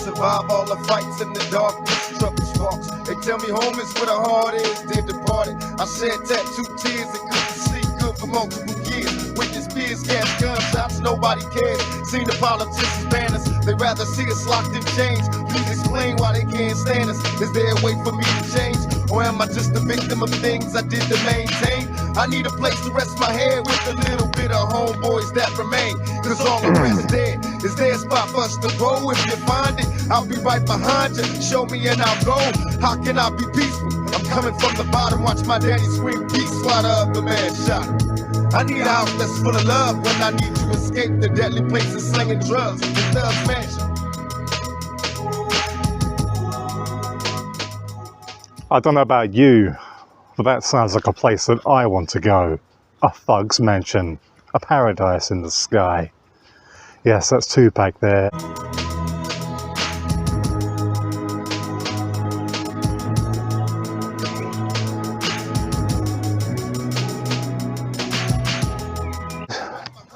survive all the fights in the darkness, trouble sparks. They tell me home is where the heart is, dead departed. I shed tattooed tears and couldn't see good for multiple years. Witness peers, gas, gunshots, nobody cares. Seen the politicians ban us, they rather see us locked in chains. Please explain why they can't stand us. Is there a way for me to change? Or am I just a victim of things I did to maintain? I need a place to rest my head with a little bit of homeboys that remain. Cause all the rest dead. Is there a spot for us to go? If you find it, I'll be right behind you. Show me and I'll go. How can I be peaceful? I'm coming from the bottom, watch my daddy scream peace while the other man shot. I need a house that's full of love when I need to escape the deadly places slinging drugs in Thug's Mansion. I don't know about you, but that sounds like a place that I want to go. A Thug's Mansion, a paradise in the sky. Yes, that's Tupac there.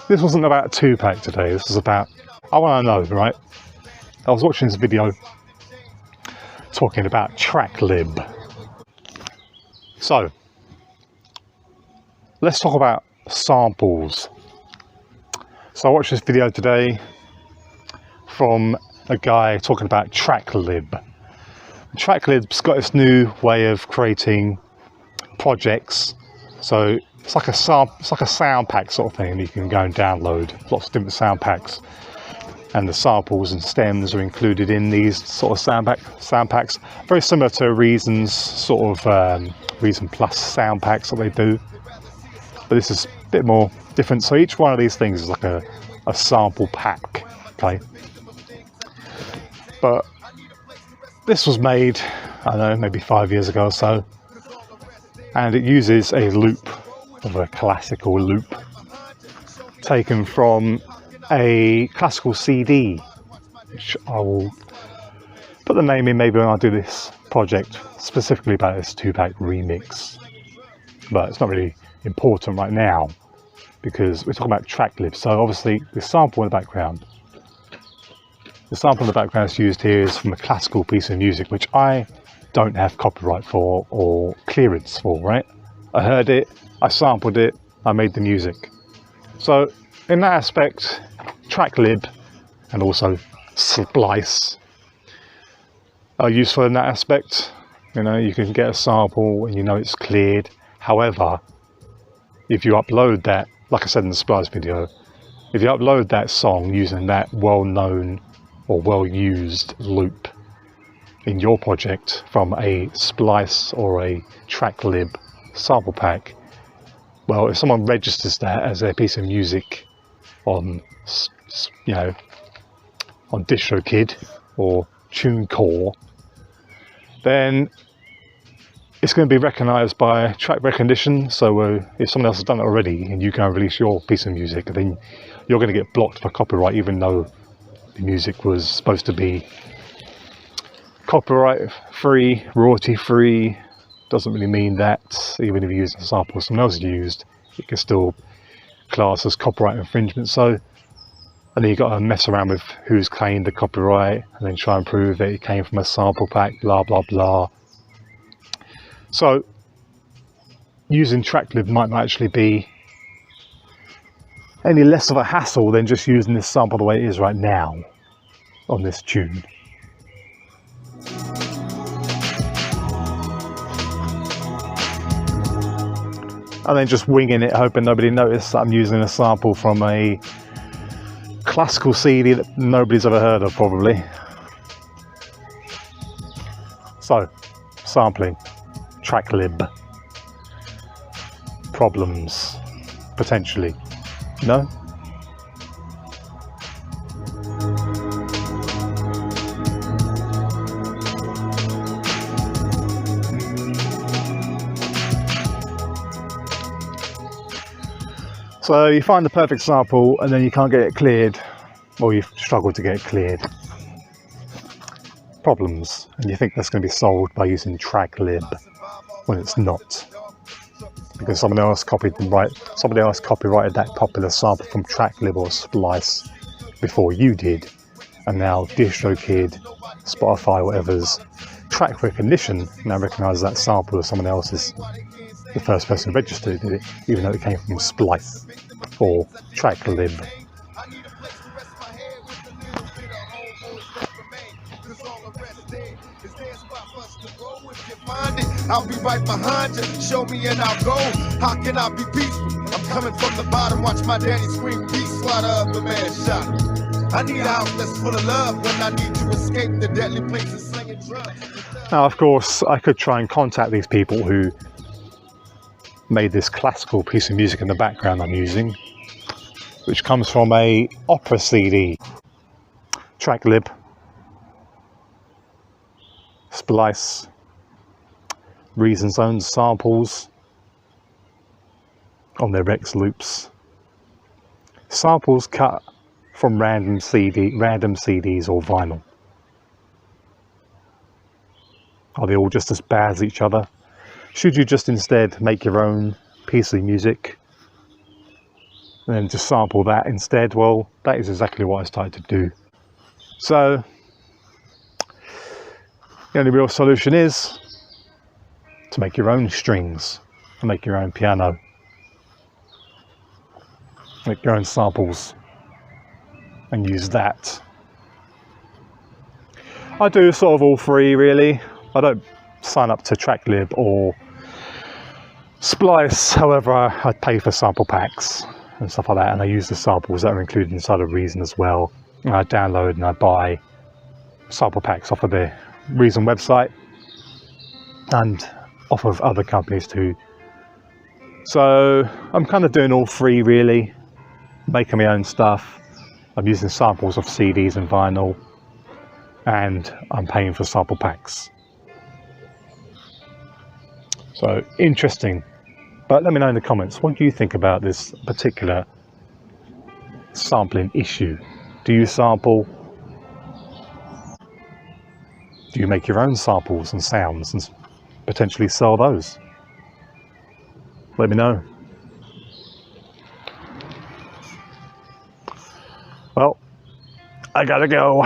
This wasn't about Tupac today, this was about, I want to know, right? I was watching this video talking about Tracklib. So, let's talk about samples. So I watched this video today from a guy talking about Tracklib. Tracklib's got this new way of creating projects. So it's like a sound pack sort of thing, and you can go and download lots of different sound packs. And the samples and stems are included in these sort of sound packs. Very similar to Reason's sort of Reason Plus sound packs that they do. But this is a bit more different. So each one of these things is like a sample pack, okay? But this was made, I don't know, maybe 5 years ago or so. And it uses a loop, of a classical loop, taken from a classical CD, which I will put the name in maybe when I do this project specifically about this Tupac remix. But it's not really important right now because we're talking about Tracklib. So obviously the sample in the background, that's used here is from a classical piece of music which I don't have copyright for or clearance for, right? I heard it, I sampled it, I made the music. So in that aspect, Tracklib and also Splice are useful in that aspect. You know, you can get a sample and you know it's cleared. However, if you upload that, like I said in the Splice video, if you upload that song using that well-known or well-used loop in your project from a Splice or a Tracklib sample pack, well, if someone registers that as their piece of music on, you know, on DistroKid or TuneCore, then it's going to be recognized by track recognition. So if someone else has done it already and you can release your piece of music, then you're going to get blocked for copyright, even though the music was supposed to be copyright free, royalty free. Doesn't really mean that. Even if you use a sample someone else used, it can still class as copyright infringement. So, and then you've got to mess around with who's claimed the copyright and then try and prove that it came from a sample pack, blah blah blah. So using Tracklib might not actually be any less of a hassle than just using this sample the way it is right now on this tune. And then just winging it, hoping nobody noticed that I'm using a sample from a classical CD that nobody's ever heard of, probably. So, sampling, Tracklib, problems, potentially. No? So you find the perfect sample and then you can't get it cleared, or you struggle to get it cleared. Problems, and you think that's going to be solved by using Tracklib when it's not, because somebody else copyrighted that popular sample from Tracklib or Splice before you did, and now DistroKid, Spotify, whatever's track recognition now recognises that sample as someone else's. The first person registered did it, even though it came from Splice or Tracklib. I'll be right behind you, show me and I'll go. How can I be peaceful? I'm coming from the bottom, watch my daddy scream peace while the other man shot. I need a house that's full of love when I need to escape the deadly places slinging drugs. Now, of course, I could try and contact these people who made this classical piece of music in the background I'm using, which comes from a opera CD. Tracklib, Splice, Reason's own samples on their Rex loops. Samples cut from random CDs or vinyl. Are they all just as bad as each other? Should you just instead make your own piece of music and then just sample that instead? Well, that is exactly what I started to do. So the only real solution is to make your own strings, to make your own piano, make your own samples and use that. I do sort of all three really. I don't sign up to Tracklib or Splice, however I pay for sample packs and stuff like that, and I use the samples that are included inside of Reason as well. And I download and I buy sample packs off of the Reason website and off of other companies too. So I'm kind of doing all three really, making my own stuff. I'm using samples of CDs and vinyl, and I'm paying for sample packs. So interesting. But let me know in the comments, what do you think about this particular sampling issue? Do you sample? Do you make your own samples and sounds and potentially sell those? Let me know. Well, I gotta go.